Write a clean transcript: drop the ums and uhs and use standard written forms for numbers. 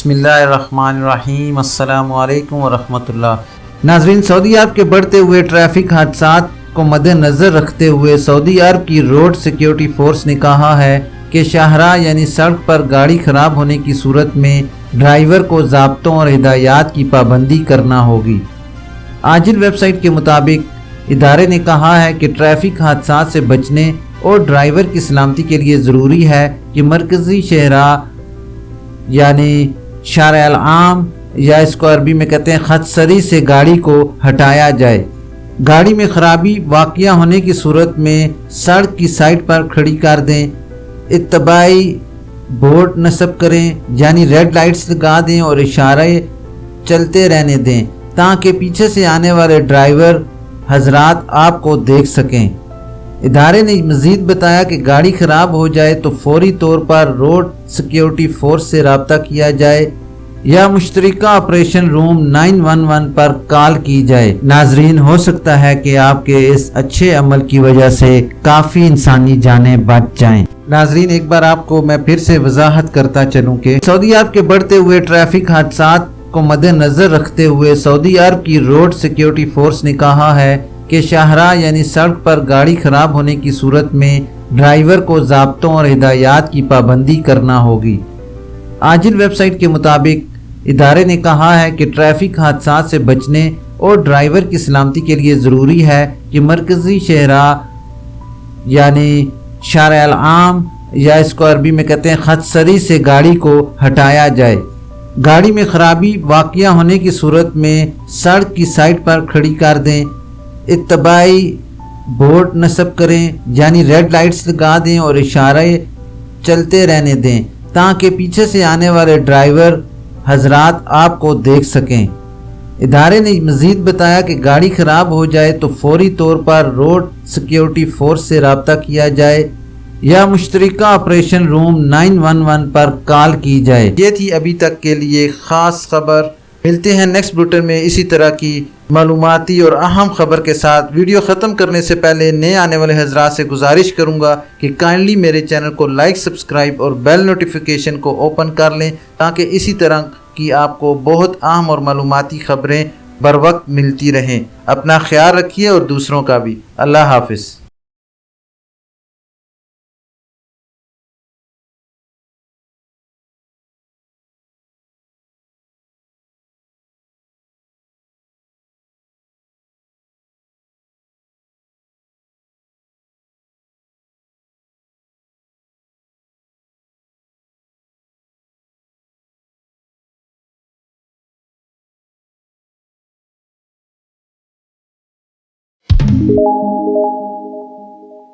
बिस्मिल्लाहिर्रहमानिर्रहीम। अस्सलाम वालेकुम वरहमतुल्लाह। नाज़रीन, सऊदी अरब के बढ़ते हुए ट्रैफिक हादसात को मद्देनज़र रखते हुए सऊदी अरब की रोड सिक्योरिटी फोर्स ने कहा है कि शाहराह यानी सड़क पर गाड़ी खराब होने की सूरत में ड्राइवर को ज़ाब्तों और हिदायत की पाबंदी करना होगी। आजिल वेबसाइट के मुताबिक इदारे ने कहा है कि ट्रैफिक हादसात से बचने और ड्राइवर की सलामती के लिए ज़रूरी है कि मरकज़ी शहराह यानी शारिअ अल आम या इसको अरबी में कहते हैं खदसरी से गाड़ी को हटाया जाए। गाड़ी में खराबी वाक़या होने की सूरत में सड़क की साइड पर खड़ी कर दें, इत्तबाई बोर्ड नस्ब करें यानी रेड लाइट्स लगा दें और इशारे चलते रहने दें ताकि पीछे से आने वाले ड्राइवर हजरात आपको देख सकें। इदारे ने मज़ीद बताया कि गाड़ी ख़राब हो जाए तो फौरी तौर पर रोड सिक्योरिटी फोर्स से रब्ता किया जाए या मुश्तरका ऑपरेशन रूम 911 पर कॉल की जाए। नाजरीन, हो सकता है कि आपके इस अच्छे अमल की वजह से काफ़ी इंसानी जानें बच जाएं। नाजरीन, एक बार आपको मैं फिर से वजाहत करता चलूँ कि सऊदी अरब के बढ़ते हुए ट्रैफिक हादसात को मद्देनज़र रखते हुए सऊदी अरब की रोड सिक्योरिटी फोर्स ने कहा है कि शाहराह यानी सड़क पर गाड़ी खराब होने की सूरत में ड्राइवर को ज़ाब्तों और हिदायत की पाबंदी करना होगी। आजिल वेबसाइट के मुताबिक इदारे ने कहा है कि ट्रैफिक हादसात से बचने और ड्राइवर की सलामती के लिए ज़रूरी है कि मरकज़ी शहराह यानी शारिअ अल आम या इसको अरबी में कहते हैं खदसरी से गाड़ी को हटाया जाए। गाड़ी में खराबी वाक़या होने की सूरत में सड़क की साइड पर खड़ी कर दें, इत्तबाई बोर्ड नस्ब करें यानी रेड लाइट्स लगा दें और इशारे चलते रहने दें ताकि पीछे से आने वाले ड्राइवर हजरात आपको देख सकें। इदारे ने मज़ीद बताया कि गाड़ी ख़राब हो जाए तो फौरी तौर पर रोड सिक्योरिटी फोर्स से रब्ता किया जाए या मुश्तरका ऑपरेशन रूम 911 पर कॉल की जाए। ये थी अभी तक के लिए ख़ास खबर। मिलते हैं नेक्स्ट बुलेटिन में इसी तरह की मालूमाती और अहम खबर के साथ। वीडियो ख़त्म करने से पहले नए आने वाले हजरात से गुजारिश करूंगा कि काइंडली मेरे चैनल को लाइक, सब्सक्राइब और बेल नोटिफिकेशन को ओपन कर लें ताकि इसी तरह की आपको बहुत अहम और मालूमाती खबरें बर वक्त मिलती रहें। अपना ख्याल रखिए और दूसरों का भी। अल्लाह हाफिज़।